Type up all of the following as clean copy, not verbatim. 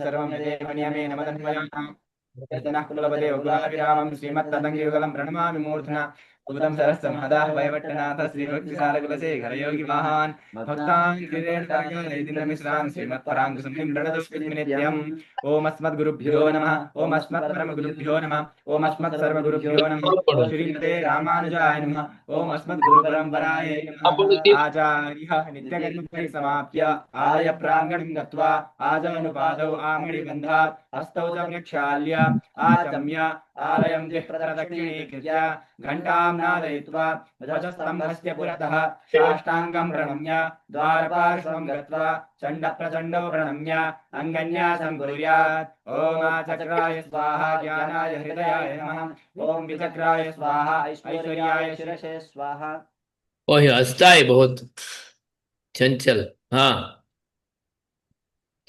सर्वं यदेव नियमेन मदन्वयानाम् यतनः कुलपते कुलाभिरामं श्रीमत्तदङ्गियुगलं प्रणमामि मूर्धना भूतं सरस्य महदाः वैवट्टनाथ श्रीभक्तिसारकुलशेखर योगी महान् भक्तान् गिरेणमिश्रान् श्रीमत्पराङ्कुशमुनिं प्रणतोऽस्मि नित्यम् ओम अस्मद्गुरुभ्यो नमः ओम अस्मत्परमगुरुभ्यो नमः ओम अस्मत्सर्वगुरुभ्यो नमः श्रीमते रामानुजाय नमः ओम अस्मद्गुरुपरम्परायै नमः आचार्यः नित्यकर्मपरिसमाप्य आलय प्राङ्गणं गत्वा आजमनुपादौ आमणिबन्धात् हस्तौ च प्रक्षाल्य आचम्य आलयं प्रदक्षिणीकृत्य घण्टां नादयित्वा ध्वजस्तम्भस्य पुरतः साष्टाङ्गं प्रणम्य द्वारपार्श्वं गत्वा चण्डप्रचण्डौ प्रणम्य अङ्गन्यासं कुर्यात् ॐ चक्राय स्वाहा ज्ञानाय हृदयाय नमः ॐ विचक्राय स्वाहा ऐश्वर्याय शिरसे स्वाहा। ओह हंसता है बहुत चंचल। हाँ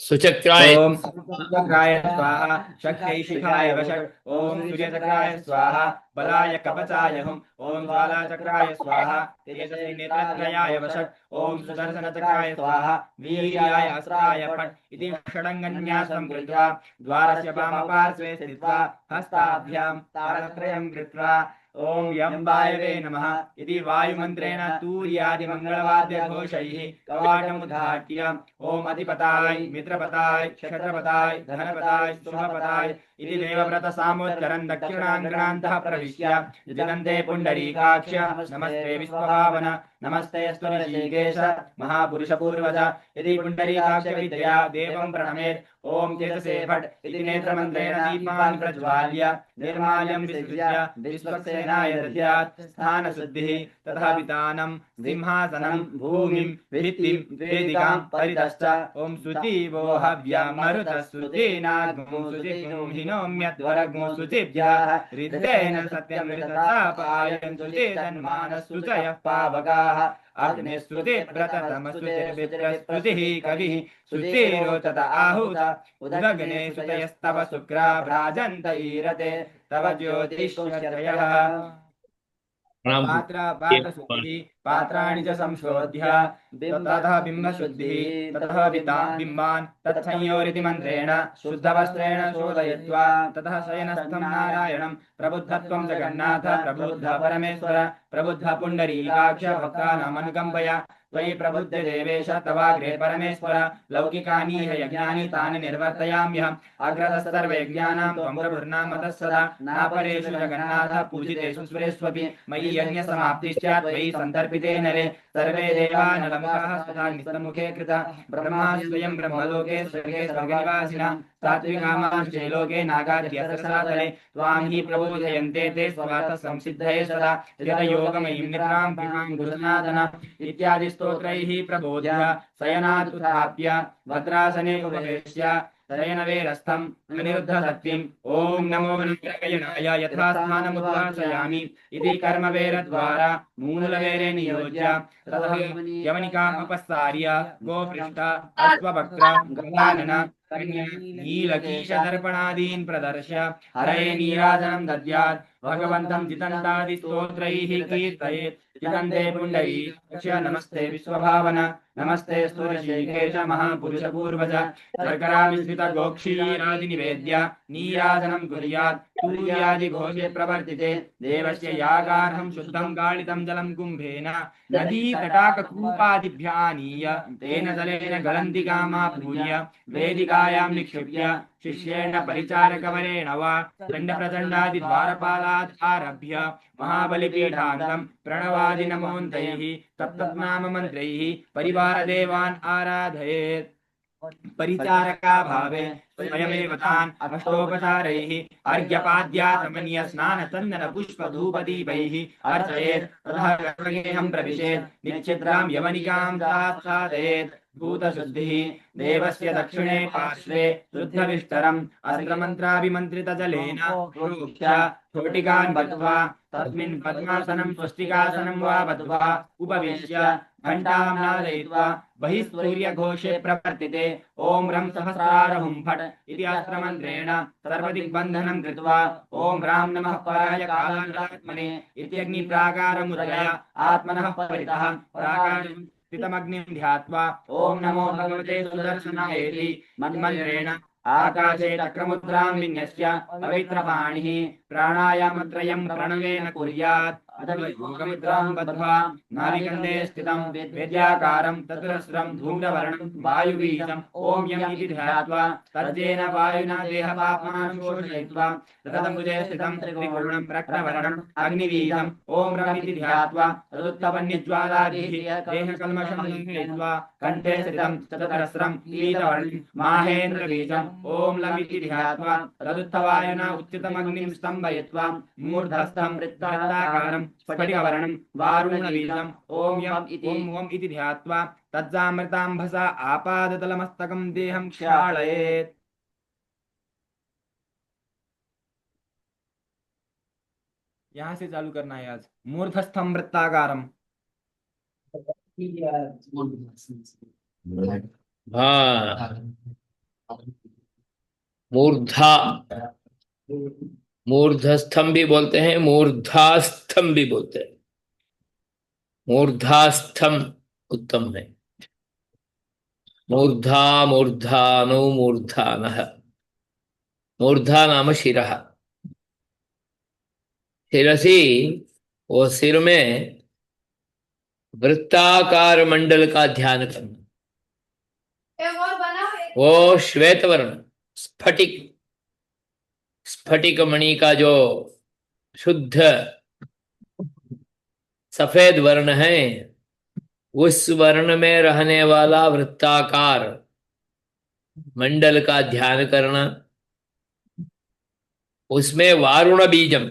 सुचक्राय ओम सूर्यचक्राय स्वाहा शक्तिशिखाय वषट् ओम सूर्यचक्राय स्वाहा बलाय कवचाय हुम् ओम ज्वालाचक्राय स्वाहा तेजसे नेत्रत्रयाय वषट् ओम सुदर्शनचक्राय स्वाहा वीर्याय अस्त्राय फट् इति षडङ्गन्यासं कृत्वा द्वारस्य वामपार्श्वे स्थित्वा हस्ताभ्यां तालत्रयं कृत्वा ओम यं वायवे नमः इति वायुमन्त्रेण तूर्यादिमङ्गलवाद्यघोषैः कवाटमुद्घाट्य ओम अधिपताय मित्रपताय क्षत्रपताय धनपताय शुभपताय इति देवव्रत सामोच्चरन् दक्षिणाङ्गणान्तः प्रविश्य जिदन्ते पुण्डरीकाक्ष नमस्ते विश्वभावन नमस्ते स्तुतिकेश महापुरुषपूर्वज इति पुण्डरीकाक्ष विद्या देवं प्रणमेत् ओम चेतसे फट् इति नेत्रमन्त्रेण दीपान् प्रज्वाल्य निर्माल्यं विसृज्य विश्वक्सेनाय दद्यात् स्थानशुद्धिः तथा वितानं सिंहासनं भूमिं भित्तिं वेदिकां परितश्च ओम सुतीवो हव्या मरुतः सुतीनाग्मो सुतिं हिनोम्यध्वरग्मो सुतिभ्यः हृदेन सत्यं हृततापायन्तु चेतन्मानस्तुतयः पावकाः अग्निस्तुति व्रततमस्तुतिर्विप्रस्तुतिः कविः सुतिरोचत आहूत उदग्ने सुतयस्तव शुक्रा भ्राजन्त ईरते तव ज्योतिष्यत्रयः पात्रशुद्धिः पात्राणि च संशोध्य ततः बिम्बशुद्धिः ततः बिम्बान् तत्संयोरिति मन्त्रेण शुद्धवस्त्रेण शोधयित्वा ततः शयनस्थं नारायणं प्रबुद्धत्वं जगन्नाथ प्रबुद्ध परमेश्वर प्रबुद्ध पुण्डरीकाक्ष भक्तानामनुकम्पया त्वयि प्रबुद्ध देवेश तवाग्रे परमेश्वर लौकिकानि यज्ञानि तानि निर्वर्तयाम्यहम् अग्रतः सर्वयज्ञानां त्वं प्रभुर्नामतः सदा नापरेषु जगन्नाथ पूजितेषु सुरेष्वपि मयि यज्ञसमाप्तिश्च त्वयि सन्तर्पिते नरे सर्वे देवा नलमुखाः तथा निस्तमुखे कृता ब्रह्मा स्वयं ब्रह्मलोके स्वर्गे स्वर्गनिवासिनः सात्विकामांश्चे लोके नागाद्यसरसातले त्वां हि प्रबोधयन्ते ते स्वार्थ संसिद्धये सदा यतयोगमयीं निद्रां भीमां गुरुनाथन इत्यादि स्तोत्रैः प्रबोध्य शयनात् उत्थाप्य भद्रासने उपवेश्य शयनवेरस्थम् अनिरुद्ध सत्यम् ॐ नमो गणगयनाय यथास्थानमुद्वासयामि इति कर्मवेरद्वारा मूलवेरे नियोज्य ततः यवनिकाम् उपस्सार्य गोपृष्ठ अश्वभक्त्र गवानन नीलकीशदर्पणादीन् प्रदर्श्य हरये नीराजनं दद्यात् भगवन्तं जितन्तादिस्तोत्रैः कीर्तयेत् जितन्ते पुण्डरीकाक्ष नमस्ते विश्वभावन नमस्ते स्तुतिकेश महापुरुषपूर्वज शर्करामिश्रितगोक्षीरादि निवेद्य नीराजनं कुर्यात् तूर्यादिघोषे प्रवर्तिते देवस्य यागार्हं शुद्धं गाळितं जलं कुम्भेन नदी तटाककूपादिभ्यानीय तेन जलेन गलन्ति कामापूर्य वेदिकायां निक्षिप्य शिष्येण परिचारकवरेण वा दण्डप्रचण्डादिद्वारपालात् आरभ्य महाबलिपीठान्तं प्रणवादिनमोऽन्तैः तत्तन्नाममन्त्रैः परिवारदेवान् आराधयेत् परिचारका भावे स्वयमेव तान् अष्टोपचारैः अर्घ्यपाद्याचमनीय स्नान चन्दन पुष्प धूपदीपैः अर्चयेत् ततः गर्भगृहं प्रविशेत् निश्चिद्रां यवनिकां साधयेत् भूतशुद्धिः देवस्य दक्षिणे पार्श्वे शुद्धविष्टरम् अस्त्रमन्त्राभिमन्त्रितजलेन प्रोक्ष्य छोटिकान् बद्ध्वा तस्मिन् पद्मासनं स्वस्तिकासनं वा बद्ध्वा उपविश्य घण्टां नादयित्वा बहिः सूर्यघोषे प्रवर्तिते ॐ रं सहस्रारहुं फट् इति अस्त्रमन्त्रेण सर्वदिग्बन्धनं कृत्वा ॐ रां नमः पराय कालात्मने इत्यग्निप्राकारमुदय आत्मनः परितः प्राकारं स्थितमग्निं ध्यात्वा ॐ नमो भगवते सुदर्शनायेति मन्मन्त्रेण आकाशे चक्रमुद्रां विन्यस्य पवित्रपाणिः प्राणायामत्रयं प्रणवेन कुर्यात् अथवा योगमुद्रां बद्ध्वा नाभिकन्दे स्थितं वेद्याकारं चतुरस्रं धूम्रवर्णं वायुबीजम् ॐ यम् इति ध्यात्वा तज्जेन वायुना देहपाप्मानं शोषयित्वा तदम्बुजे स्थितं त्रिकोणं रक्तवर्णम् अग्निबीजम् ॐ रम् इति ध्यात्वा तदुत्तपन्निज्वालादिः देहकल्मषं लङ्घयित्वा कण्ठे स्थितं चतुरस्रं पीतवर्णं माहेन्द्रबीजम् ॐ लम् इति ध्यात्वा तदुत्तवायुना उच्युतमग्निं स्तम्भयित्वा मूर्धस्थं वृत्ताकारं स्फटिकवर्णं वारुणबीजम् ॐ इति ध्यात्वा तज्जामृताम्भसा आपादतलमस्तकं देहं क्षालयेत्। यहां से चालू करना है आज। मूर्धस्थम वृत्ताकारम। हाँ, मूर्धा, मूर्धस्थम भी बोलते हैं, मूर्धास्थम भी बोलते हैं। मूर्धास्थम उत्तम है। मूर्धा मूर्धानो मूर्धानः। मूर्धा नाम शिरः। शिरसी, वो सिर में वृत्ताकार मंडल का ध्यान करना। वो श्वेत वर्ण, स्फटिक, स्फटिक मणि का जो शुद्ध सफेद वर्ण है, उस वर्ण में रहने वाला वृत्ताकार मंडल का ध्यान करना। उसमें वारुण बीजम,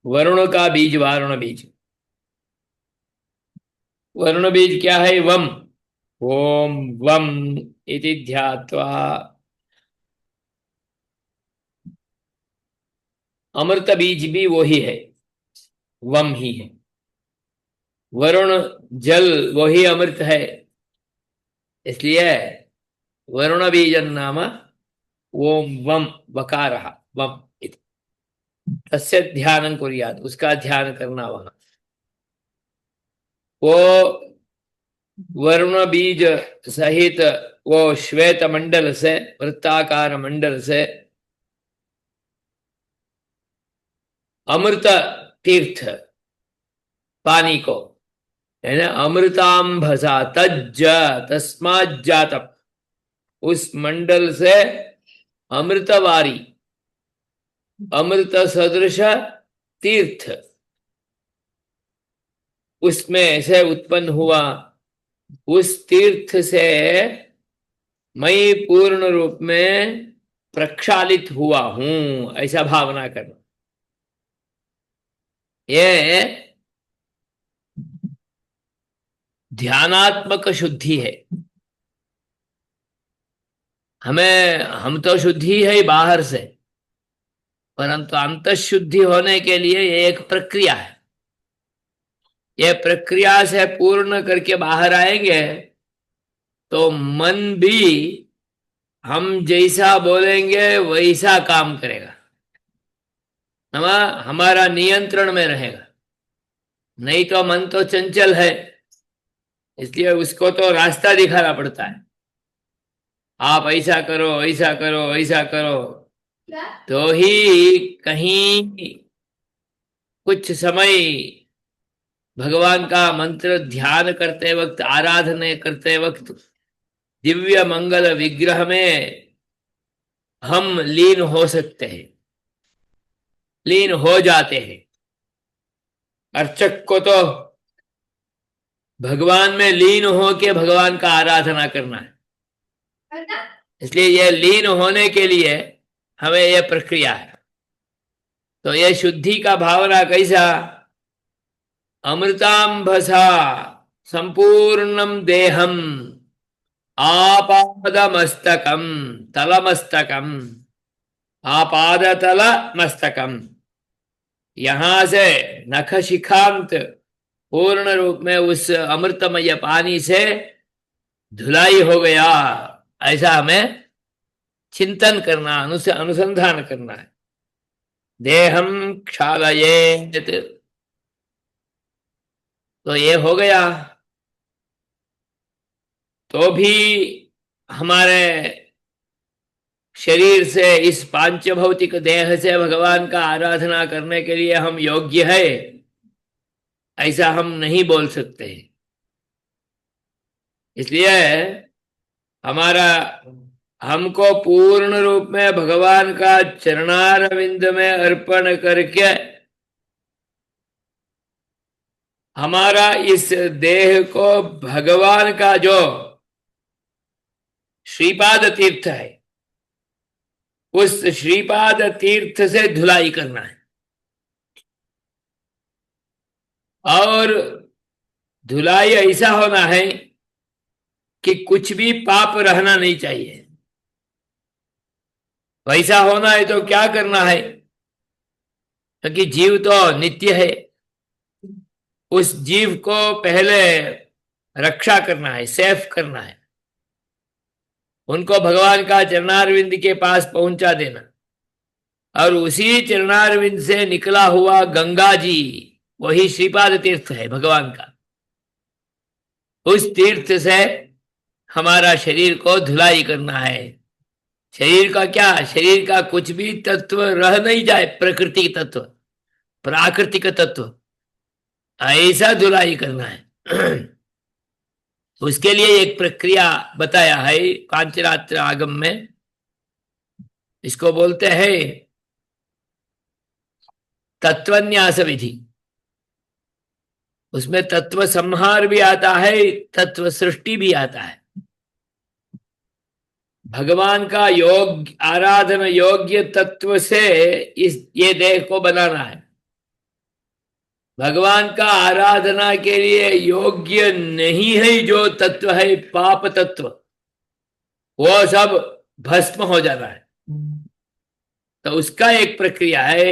वरुण का बीज, वारुण बीज। वरुण बीज क्या है? वम। ओम वम इति ध्यात्वा अमृत बीज भी वही है, वम ही है। वरुण जल वही अमृत है, इसलिए वरुण बीज नाम ओम वम वकारः वम इति तस्य ध्यानं कुर्यात्, उसका ध्यान करना। वहां वो वरुण बीज सहित वो श्वेत मंडल से, वृत्ताकार मंडल से अमृत तीर्थ पानी को, है ना, अमृतांभसा तज्ज तस्मात् जातम, उस मंडल से अमृतवारी, अमृत सदृश तीर्थ उसमें से उत्पन्न हुआ। उस तीर्थ से मैं पूर्ण रूप में प्रक्षालित हुआ हूं, ऐसा भावना करना। ये ध्यानात्मक शुद्धि है। हम तो शुद्धि है बाहर से, परंतु अंतःशुद्धि होने के लिए ये एक प्रक्रिया है। ये प्रक्रिया से पूर्ण करके बाहर आएंगे तो मन भी हम जैसा बोलेंगे वैसा काम करेगा, हमारा नियंत्रण में रहेगा। नहीं तो मन तो चंचल है, इसलिए उसको तो रास्ता दिखाना पड़ता है। आप ऐसा करो, ऐसा करो, ऐसा करो, तो ही कहीं कुछ समय भगवान का मंत्र ध्यान करते वक्त, आराधना करते वक्त दिव्य मंगल विग्रह में हम लीन हो सकते हैं, लीन हो जाते हैं। अर्चक को तो भगवान में लीन हो के भगवान का आराधना करना है, इसलिए यह लीन होने के लिए हमें यह प्रक्रिया है। तो यह शुद्धि का भावना कैसा? अमृतांभसा संपूर्णम देहम आपादमस्तकम तलमस्तकम, आपादतल मस्तकम, यहां से नख शिखांत पूर्ण रूप में उस अमृतमय पानी से धुलाई हो गया, ऐसा हमें चिंतन करना, अनुसंधान करना है। देहम क्षालयेत, तो ये हो गया। तो भी हमारे शरीर से, इस पांच भौतिक देह से भगवान का आराधना करने के लिए हम योग्य है, ऐसा हम नहीं बोल सकते। इसलिए हमारा हमको पूर्ण रूप में भगवान का चरणारविंद में अर्पण करके हमारा इस देह को भगवान का जो श्रीपाद तीर्थ है, उस श्रीपाद तीर्थ से धुलाई करना है। और धुलाई ऐसा होना है कि कुछ भी पाप रहना नहीं चाहिए। वैसा होना है तो क्या करना है, क्योंकि जीव तो नित्य है, उस जीव को पहले रक्षा करना है, सेफ करना है, उनको भगवान का चरणारविंद के पास पहुंचा देना। और उसी चरणारविंद से निकला हुआ गंगा जी वही श्रीपाद तीर्थ है भगवान का। उस तीर्थ से हमारा शरीर को धुलाई करना है। शरीर का क्या, शरीर का कुछ भी तत्व रह नहीं जाए, प्रकृति तत्व, प्राकृतिक तत्व, ऐसा धुलाई करना है। उसके लिए एक प्रक्रिया बताया है पांचरात्र आगम में, इसको बोलते हैं तत्वन्यास विधि। उसमें तत्व संहार भी आता है, तत्व सृष्टि भी आता है। भगवान का योग आराधन योग्य तत्व से ये देह को बनाना है। भगवान का आराधना के लिए योग्य नहीं है जो तत्व है पाप तत्व, वो सब भस्म हो जाना है। तो उसका एक प्रक्रिया है,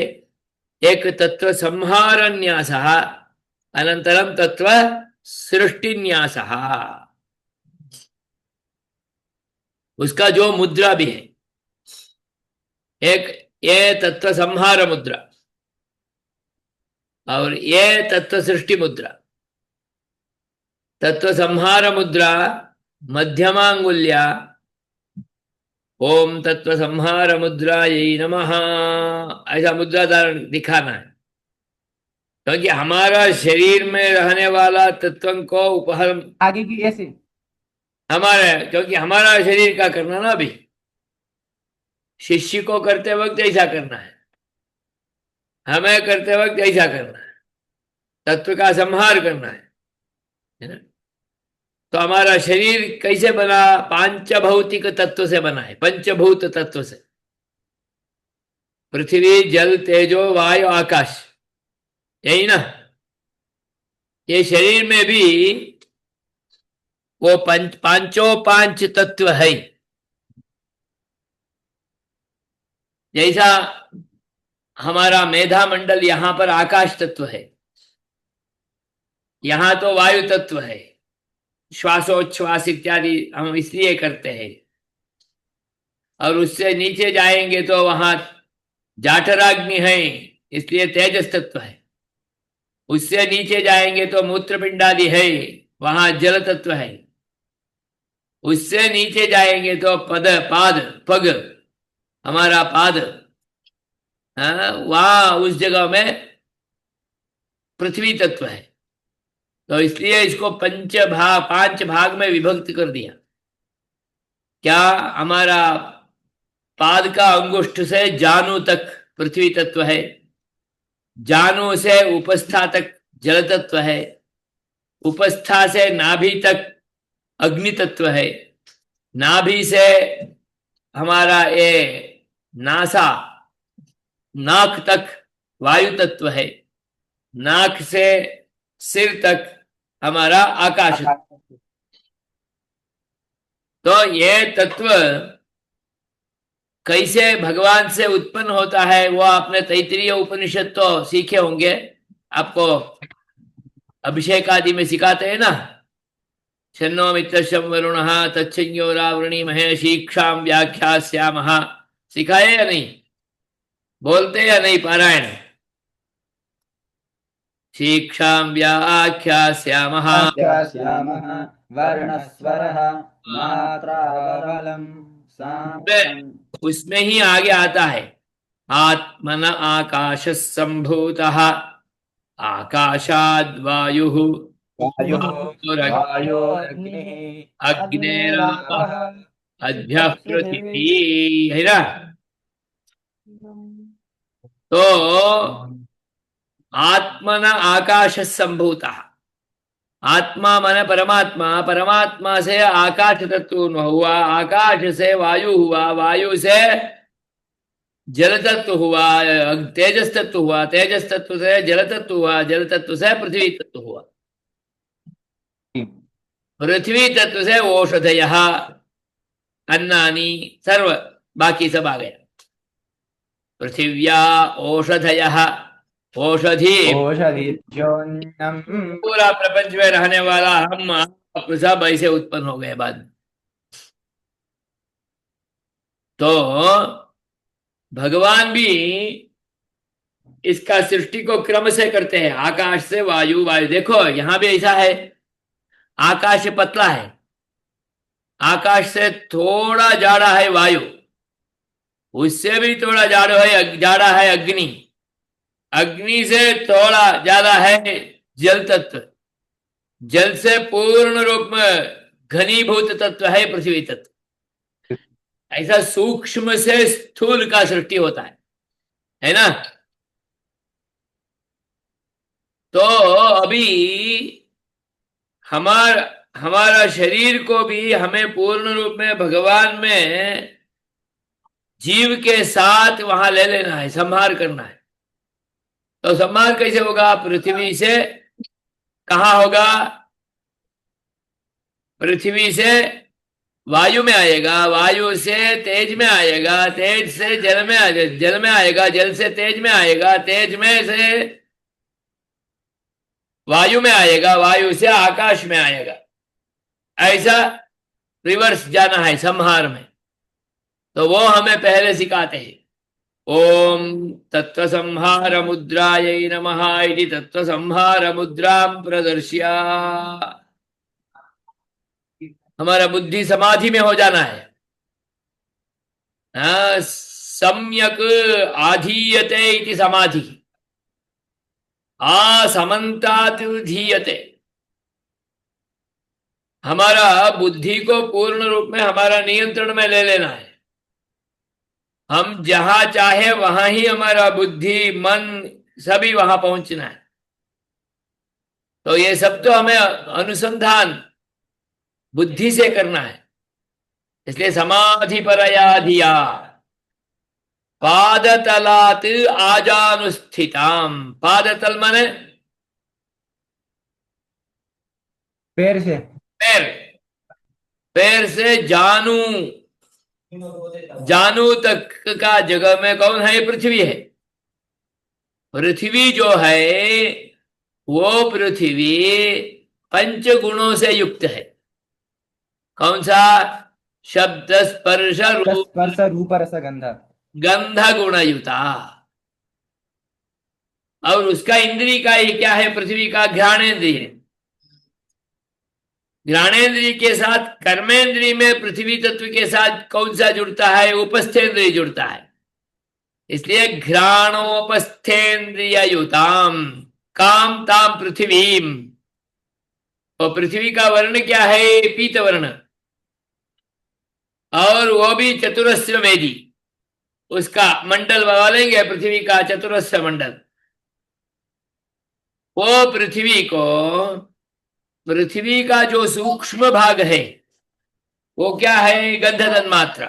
एक तत्व संहारन्यास, अनंतरम तत्व सृष्टिन्यास। उसका जो मुद्रा भी है, एक ये तत्व संहार मुद्रा और ये तत्व सृष्टि मुद्रा। तत्व संहार मुद्रा मध्यमांगुल्या ओम तत्व संहार मुद्रा यही नमः, ऐसा मुद्रा धारण दिखाना है। क्योंकि हमारा शरीर में रहने वाला तत्व को उपहरण आगे की ऐसे हमारे, क्योंकि हमारा शरीर का करना ना, अभी शिष्य को करते वक्त ऐसा करना है, हमें करते वक्त ऐसा करना है, तत्व का संहार करना है ना। तो हमारा शरीर कैसे बना, पांच भौतिक तत्व से बना है, पंचभूत तत्व से, पृथ्वी जल तेजो वायु आकाश, यही ना। ये शरीर में भी वो पांचों पांच तत्व है। जैसा हमारा मेधा मंडल यहां पर आकाश तत्व है, यहां तो वायु तत्व है, श्वासोच्छ्वास इत्यादि हम इसलिए करते हैं। और उससे नीचे जाएंगे तो वहां जाठराग्नि है, इसलिए तेजस तत्व है। उससे नीचे जाएंगे तो मूत्रपिंडादि है, वहां जल तत्व है। उससे नीचे जाएंगे तो पग, हमारा पाद, वहां उस जगह में पृथ्वी तत्व है। तो इसलिए इसको पांच भाग में विभक्त कर दिया। क्या, हमारा पाद का अंगुष्ठ से जानु तक पृथ्वी तत्व है, जानु से उपस्था तक जल तत्व है, उपस्था से नाभि तक अग्नि तत्व है, नाभि से हमारा ये नासा नाक तक वायु तत्व है, नाक से सिर तक हमारा आकाश। तो ये तत्व कैसे भगवान से उत्पन्न होता है वो आपने तैत्तिरीय उपनिषद तो सीखे होंगे, आपको अभिषेक आदि में सिखाते हैं ना। शन्नो मित्रशं वरुणः तच्छंयो रावृणीमहे शीक्षां व्याख्यास्यामः, सिखाए या नहीं, बोलते या नहीं पारायण। शीक्षां व्याख्यास्यामः व्याख्यास्यामः वर्णस्वरः मात्रा बलं साम उसमें ही आगे आता है आत्मन आकाश संभूतः आकाशाद् वायुः वायुः वायुरग्निः वायोरग्निः अग्नेरापः अग्निरापः अद्भ्यः पृथिवी। पृथिवी है ना। तो आत्मन आकाश संभूतः, आत्मा माने परमात्मा, परमात्मा से आकाश तत्व हुआ, आकाश से वायु हुआ, वायु से जल तत्व हुआ, तेजस तत्व हुआ, तेजस तत्व से जल तत्व हुआ, जल तत्व से पृथ्वी तत्व हुआ, पृथ्वी तत्व से औषधयः अन्नानि सर्व बाकी सब आ गया। पृथिव्या औषधयः, औषधि ओषधिज्योन्नम् पूरा प्रपंच में रहने वाला हम आप सब ऐसे उत्पन्न हो गए बाद में। तो भगवान भी इसका सृष्टि को क्रम से करते हैं, आकाश से वायु, वायु देखो यहां भी ऐसा है, आकाश पतला है, आकाश से थोड़ा जाड़ा है वायु, उससे भी थोड़ा जाड़ा है अग्नि, अग्नि से थोड़ा ज्यादा है जल तत्व, जल से पूर्ण रूप में घनीभूत तत्व है पृथ्वी तत्व। ऐसा सूक्ष्म से स्थूल का सृष्टि होता है ना। तो अभी हमारा शरीर को भी हमें पूर्ण रूप में भगवान में जीव के साथ वहां ले लेना है, संहार करना है। तो संहार कैसे होगा? पृथ्वी से कहां होगा? पृथ्वी से वायु में आएगा, वायु से तेज में आएगा, तेज से जल में जल में आएगा, जल से तेज में आएगा, तेज में से वायु में आएगा, वायु से आकाश में आएगा। ऐसा रिवर्स जाना है संहार में। तो वो हमें पहले सिखाते हैं। ओम तत्व संहार मुद्रायै नमः इति तत्व संहार मुद्रां प्रदर्श्य हमारा बुद्धि समाधि में हो जाना है। सम्यक आधीयते इति समाधि, असमन्तात् धीयते। हमारा बुद्धि को पूर्ण रूप में हमारा नियंत्रण में ले लेना है। हम जहां चाहे वहां ही हमारा बुद्धि मन सभी वहां पहुंचना है। तो ये सब तो हमें अनुसंधान बुद्धि से करना है। इसलिए समाधि परया धिया पादतलात् आजानुस्थिताम। पादतल माने पैर से, पैर, पैर से जानू, जानू तक का जगह में कौन है? पृथ्वी है। पृथ्वी जो है वो पृथ्वी पंच गुणों से युक्त है। कौन सा? शब्द स्पर्श रूप स्पर्श रूप रस गंध, गंध गुणयुता। और उसका इंद्री का ही क्या है? पृथ्वी का घ्राणेन्द्रिय। घ्राणेन्द्रिय के साथ कर्मेंद्रिय में पृथ्वी तत्व के साथ कौन सा जुड़ता है? उपस्थेंद्रिय जुड़ता है। इसलिए घ्राणोपस्थेंद्रिय युताम काम ताम पृथ्वीम। और पृथ्वी का वर्ण क्या है? पीत वर्ण। और वो भी चतुरस्र वेदी, उसका मंडल बना लेंगे पृथ्वी का चतुरस्र मंडल। वो पृथ्वी का जो सूक्ष्म भाग है वो क्या है? गंध तन्मात्रा।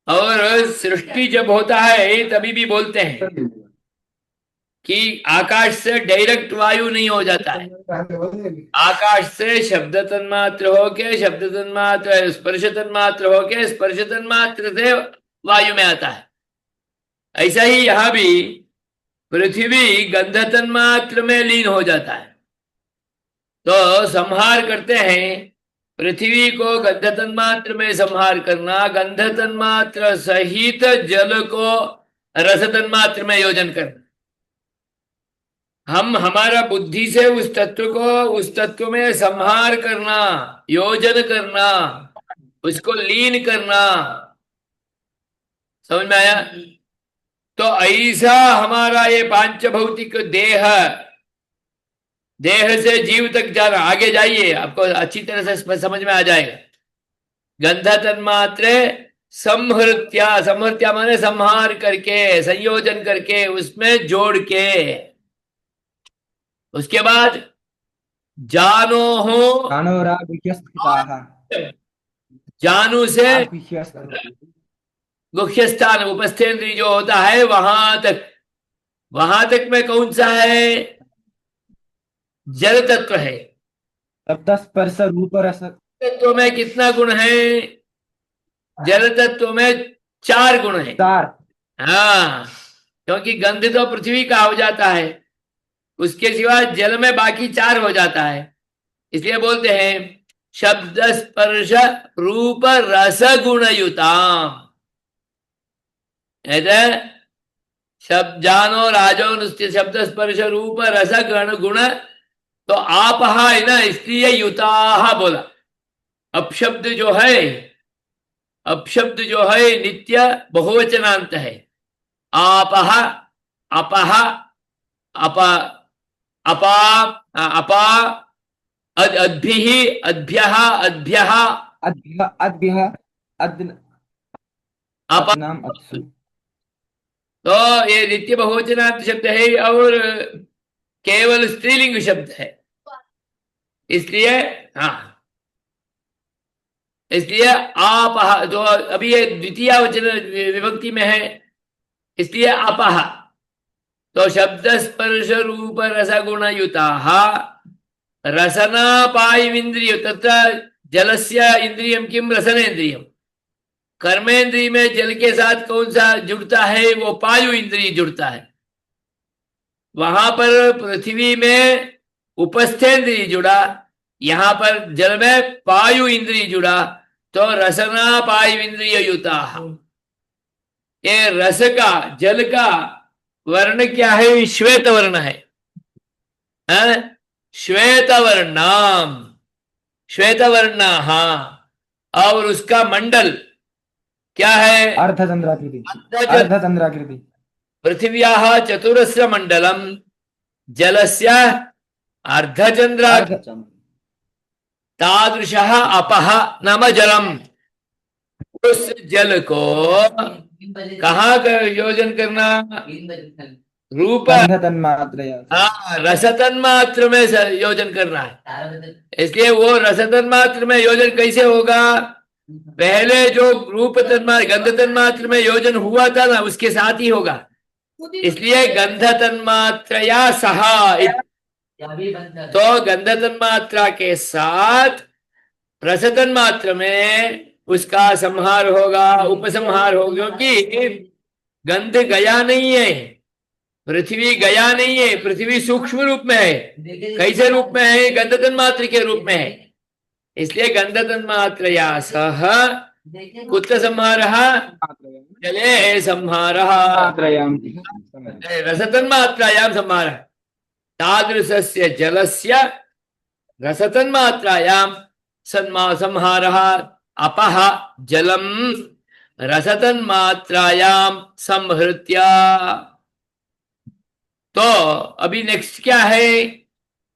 और सृष्टि जब होता है तभी भी बोलते हैं कि आकाश से डायरेक्ट वायु नहीं हो जाता है। आकाश से शब्द तन्मात्र होके, शब्द तन्मात्र स्पर्श तन्मात्र होके, स्पर्श तन्मात्र से वायु में आता है। ऐसा ही यहां भी पृथ्वी गंध तन्मात्र में लीन हो जाता है। तो संहार करते हैं पृथ्वी को गंध तन्मात्र में संहार करना, गंध तन्मात्र सहित जल को रस तन्मात्र में योजन करना। हम हमारा बुद्धि से उस तत्व में संहार करना, योजन करना, उसको लीन करना, समझ में आया? तो ऐसा हमारा ये पांच भौतिक देह, देह से जीव तक जाना, आगे जाइए आपको अच्छी तरह से समझ में आ जाएगा। गंध तन्मात्रे संहृत्या, संहृत्या माने संहार करके, संयोजन करके, उसमें जोड़ के, उसके बाद जानो हो, जानोराभिह्यस्थिताः जानू से आभिह्यस्थिताः गुह्य स्थान उपस्थेंद्री जो होता है वहां तक में कौन सा है? जल तत्व है। शब्द स्पर्श रूप रस तत्व में कितना गुण है? जल तत्व में 4 गुण है। चार। हाँ, क्योंकि गंध तो पृथ्वी का हो जाता है, उसके सिवा जल में बाकी 4 हो जाता है। इसलिए बोलते हैं शब्द स्पर्श रूप रस गुणयुताम। ऐसे शब्द जानो राजो नुस्ति शब्द स्पर्श रूप रस गुण, तो आप है ना, इसलिए युताह बोला। अपशब्द जो है, अपशब्द जो है नित्य बहुवचनांत है। आपह, अपह, अप, अपा, अपा, अद्भिः, अद्भ्यः, अद्भ्यः, अद्भ्य अद्भ्य अद्न अपा। नाम अप्सु। तो ये नित्य बहुवचनांत शब्द है और केवल स्त्रीलिंग शब्द है, इसलिए हाँ, इसलिए आप जो अभी ये द्वितीय वचन विभक्ति में है, इसलिए अपह। तो शब्द स्पर्श रूप रस गुणयुता रसनापायिन्द्रिय, तत्र जलस्य इंद्रियम किम रसनेन्द्रियम। कर्मेंद्रिय में जल के साथ कौन सा जुड़ता है? वो पायु इंद्रिय जुड़ता है। वहां पर पृथ्वी में उपस्थेंद्रिय जुड़ा, यहां पर जल में पायु इंद्रिय जुड़ा, तो रसना पायु इंद्रिय युता। ये रस का, जल का वर्ण क्या है? श्वेत वर्ण है, श्वेत वर्णाम, श्वेत वर्ण। हाँ, और उसका मंडल क्या है? अर्धचंद्राकृति, अर्धचंद्राकृति। पृथिव्याः चतुरस्य मंडलम, जलस्य अर्धचंद्राकृति, तादृशः अपः नाम जलम। उस जल को कहाँ का योजन करना? रूप, हाँ, रस तन्मात्र में योजन करना है। इसलिए वो रस तन्मात्र में योजन कैसे होगा? पहले जो रूप तन्मात्र, गंध तन्मात्र में योजन हुआ था ना, उसके साथ ही होगा। इसलिए गंध तन्मात्रया सहा, तो गंध तन्मात्रा के साथ रस तन्मात्र में उसका संहार होगा, उपसंहार होगा, क्योंकि गंध गया नहीं है, पृथ्वी गया नहीं है, पृथ्वी सूक्ष्म रूप में है। कैसे रूप में है? गंध तन्मात्र के रूप में है। इसलिए गंध तन्मात्रया सह कुत्र संहारः? जले संहारः, रस तन्मात्रायां संहारः। तादृशस्य जलस्य रस तन्मात्रायां संहारः अपः जलम रस तन्मात्रायां संहृत्या। तो अभी नेक्स्ट क्या है?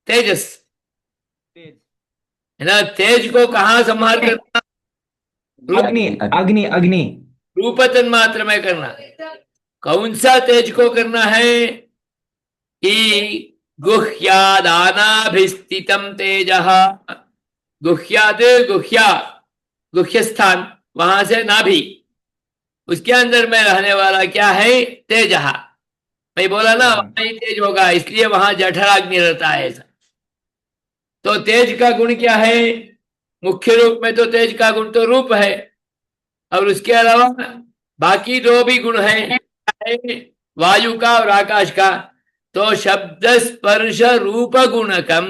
तेजस है ना। तेज को कहाँ संहार करना? अग्नि, अग्नि, अग्नि। रूप तन्मात्र में करना। कौन सा तेज को करना है? कि गुह्यादानाभिस्थितम तेजः, गुह्याद गुह्या, गुह्य स्थान, वहां से नाभि, उसके अंदर में रहने वाला क्या है? तेजः। मैं बोला ना वहां ही तेज होगा, इसलिए वहां जठराग्नि रहता है ऐसा। तो तेज का गुण क्या है? मुख्य रूप में तो तेज का गुण तो रूप है, और उसके अलावा बाकी 2 भी गुण है, वायु का और आकाश का। तो शब्द स्पर्श रूप गुणकम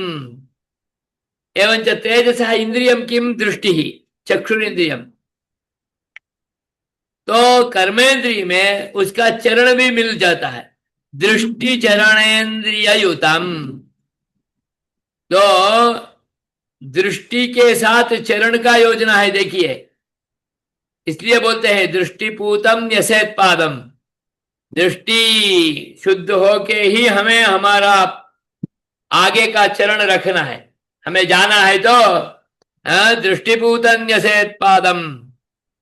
एवं तेजसः इंद्रियम किम? दृष्टि, चक्षुरिंद्रियम। तो कर्मेंद्रिय में उसका चरण भी मिल जाता है, दृष्टि चरणेन्द्रिय युतम। तो दृष्टि के साथ चरण का योजना है। देखिए इसलिए बोलते हैं दृष्टिपूतम यसेत पादम। दृष्टि शुद्ध होके ही हमें हमारा आगे का चरण रखना है। हमें जाना है तो दृष्टिपूतम यसेत पादम,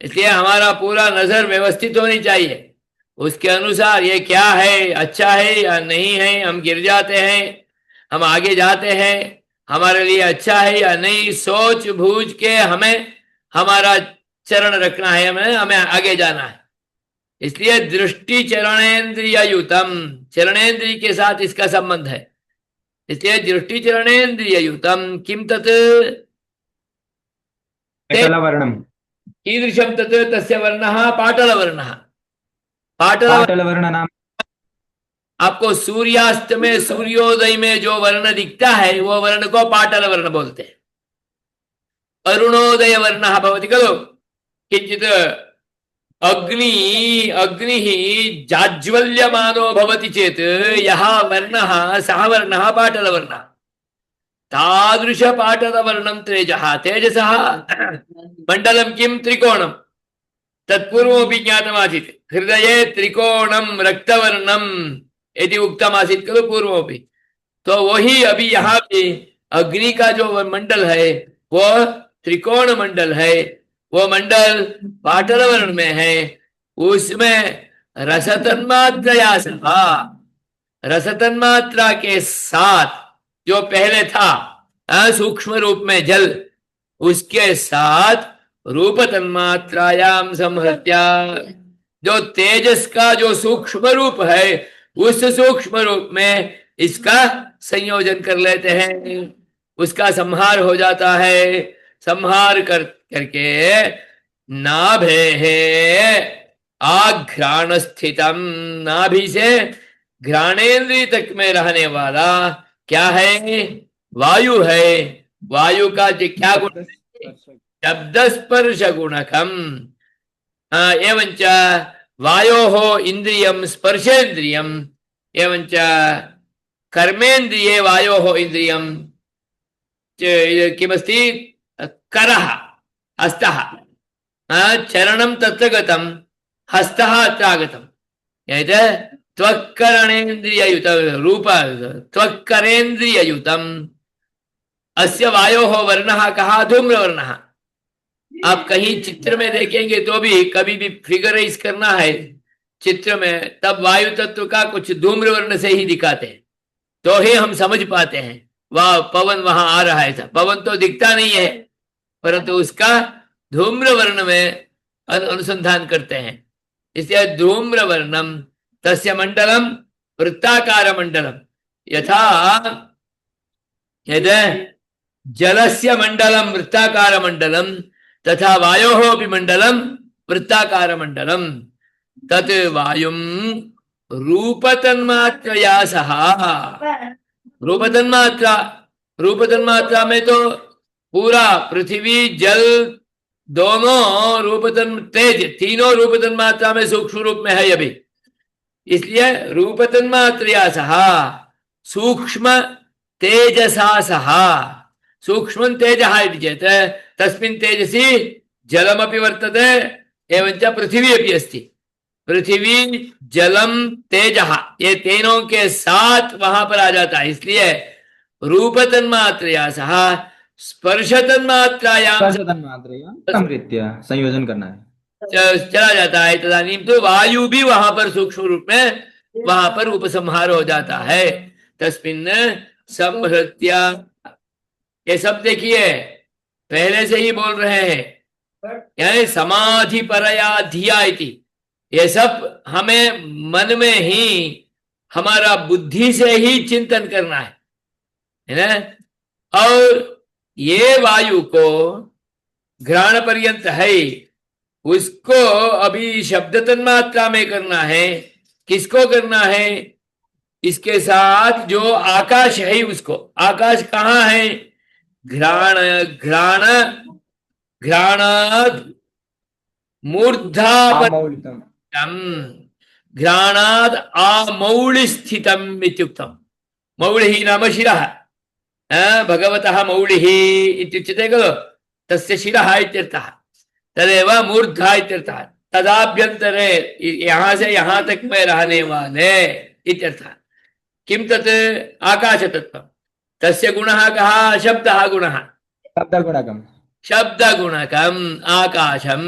इसलिए हमारा पूरा नजर व्यवस्थित होनी चाहिए। उसके अनुसार ये क्या है, अच्छा है या नहीं है, हम गिर जाते हैं, हम आगे जाते हैं, हमारे लिए अच्छा है या नहीं, सोच बूझ के हमें हमारा चरण रखना है, हमें आगे जाना है। इसलिए दृष्टि चरणेन्द्रिय युतम, चरणेन्द्रिय के साथ इसका संबंध है। इसलिए दृष्टि चरणेन्द्रिय युतम किम तत् पाटलवर्णम। कीदृशं तत् तस्य वर्णः पाटलवर्णः। पाटल पाटलवर्ण नाम आपको सूर्यास्त में सूर्योदय में जो वर्ण दिखता है वो वर्ण को पाटल वर्ण बोलते हैं। अरुणोदय वर्ण भवति खलु, किंचित अग्नि अग्निः जाज्वल्यमानो भवति चेत् यः वर्णः सः वर्णः पाटलवर्णः। तादृश पाटलवर्णं तेजः, तेजसः मण्डलं किं त्रिकोणं, तत्पूर्वमपि ज्ञातमासीत् हृदये त्रिकोणं रक्तवर्णम् इति उक्तमासीत् खलु पूर्वमपि। तो वही अभी यहाँ पे अग्नि का जो मंडल है वो त्रिकोण मंडल है, वो मंडल पाटल वर्ण में है। उसमें रसतन्मात्रया सह, रसतन्मात्रा के साथ जो पहले था सूक्ष्म रूप में जल, उसके साथ रूप तन्मात्रायाम संहत्या, जो तेजस का जो सूक्ष्म रूप है उस सूक्ष्म रूप में इसका संयोजन कर लेते हैं, उसका संहार हो जाता है। संहार करके नाभे है आघ्राण स्थितम, नाभि से घ्राणेन्द्रिय तक में रहने वाला क्या है, वायु है। वायु का क्या गुण है, शब्द स्पर्श गुणकम। एवंच वायोः इंद्रियम स्पर्शेन्द्रियम, एवंच कर्मेन्द्रिये वायोः इंद्रियम किमस्ति, करः हस्तः, चरणं तत्र गतं, हस्तः अत्र आगतम्। त्वक्करणेन्द्रिययुत रूप त्वक्करेन्द्रिययुतम् अस्य वायोः वर्णः कः, धूम्रवर्णः। आप कहीं चित्र में देखेंगे तो भी कभी भी फिगराइज करना है चित्र में, तब वायु तत्व का कुछ धूम्र वर्ण से ही दिखाते हैं, तो ही हम समझ पाते हैं वह पवन वहां आ रहा है। पवन तो दिखता नहीं है, परंतु उसका धूम्र वर्ण में अनुसंधान करते हैं। इसलिए धूम्र वर्णम तस्य मंडलम वृत्ताकार मंडलम, यथा यद जलस्य मंडलम वृत्ताकार मंडलम तथा वायोः अपि मंडलम वृत्ताकार मंडलम, तत् वायुम रूपतन्मात्रया सह। रूपतन्मात्रा, रूपतन्मात्रा में तो पूरा पृथ्वी जल दोनों रूपतन तेज तीनों रूपतन्मात्रा में सूक्ष्म रूप में है अभी। इसलिए रूपतन्मात्रया सह सूक्ष्म तेजसा सह, सूक्ष्म तेजः इति चेत् तस्मिन् तेजसि जलमपि वर्तते, एवञ्च पृथिवी अपि अस्ति। पृथ्वी जलम तेजः ये तीनों के साथ वहां पर आ जाता है। इसलिए रूप तन्मात्रया सह स्पर्श तन्मात्रायाम संयोजन करना है, चला जाता है। तदानीं तो वायु भी वहां पर सूक्ष्म रूप में वहां पर उपसंहार हो जाता है। तस्मिन् संहृत्या, ये सब देखिए पहले से ही बोल रहे हैं, यानी समाधि परया धिया इति, ये सब हमें मन में ही हमारा बुद्धि से ही चिंतन करना है ना। और ये वायु को घ्राण पर्यंत है, उसको अभी शब्द तन्मात्रा में करना है। किसको करना है, इसके साथ जो आकाश है उसको। आकाश कहाँ है, घ्राण घ्राण घ्राणात् मूर्धा घ्राणात् आमौलि स्थितम् इत्युक्तम्। मौलिः नाम शिरः, भगवतः मौलिः इत्युच्यते खलु, तस्य शिरः इत्यर्थः। तदेव मूर्धा इत्यर्थः। तदाभ्यन्तरे यहाँ से यहाँ तक में रहने वाले इत्यर्थः। किं तत् आकाशतत्त्वं। तस्य गुणः कः? शब्दः गुणः। शब्दगुणकम् शब्दगुणकम् आकाशं।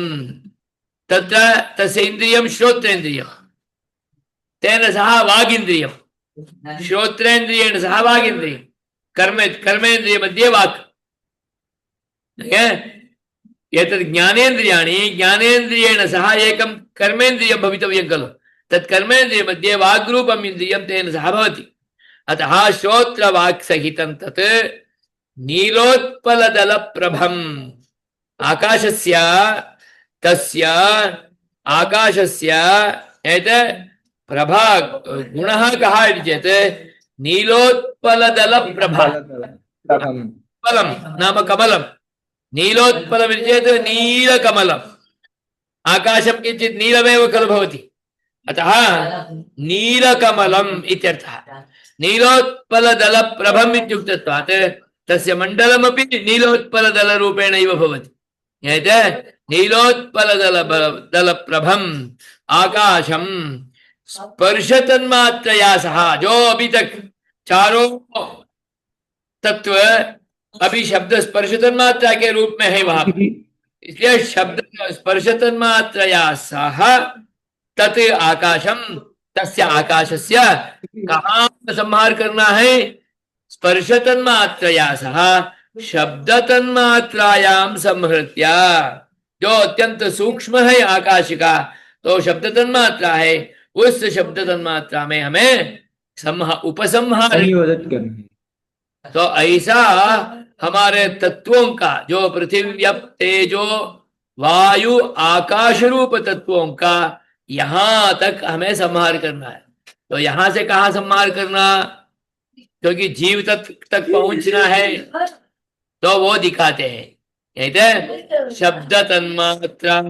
तत्र तस्य इन्द्रियं श्रोत्रेन्द्रियं, तेन सह वागिन्द्रियं, श्रोत्रेन्द्रियेण सह वागिन्द्रियं, कर्मेन्द्रिय मध्ये वाक्। एतद् ज्ञानेन्द्रियाणि, ज्ञानेन्द्रियेण सह एकं कर्मेन्द्रियं भवितव्यं खलु। तत् कर्मेन्द्रिय मध्ये वाग्रूपम् इन्द्रियं तेन सह भवति। अतः श्रोत्रवाक्सहितं तत् नीलोत्पलदलप्रभम् आकाशस्य, तस्य आकाशस्य एतत् प्रभा गुणः कः इति चेत् नीलोत्पलदलप्रभा। फलं नाम कमलं। नीलोत्पलम् इति चेत् नीलकमलम्। आकाशं किञ्चित् नीलमेव खलु भवति, अतः नीलकमलम् इत्यर्थः। नीलोत्पलदलप्रभम् इत्युक्तत्वात् तस्य मण्डलमपि नीलोत्पलदलरूपेणैव भवति। एतत् नीलोत्पलदलप्रभम् आकाशं स्पर्शतन्मात्रया सह, जो अभी तक चारों तत्व अभी शब्द स्पर्श तन्मात्रा के रूप में है वहां पर, इसलिए शब्द स्पर्श तन्मात्रया सह तत् आकाशम, तस्य आकाशस्य कहाँ संहार करना है? स्पर्श तन्मात्रया सह शब्द तन्मात्रायाम संहृत्य। जो अत्यंत सूक्ष्म है आकाश का, तो शब्द तन्मात्रा है, उस शब्द तन्मात्रा में हमें उपसंहार करना। तो ऐसा हमारे तत्वों का, जो पृथ्वी तेजो वायु आकाश रूप तत्वों का यहां तक हमें संहार करना है। तो यहां से कहां संहार करना? क्योंकि जीव तत्व तक पहुंचना है, तो वो दिखाते हैं। कहते शब्द तन्मात्रा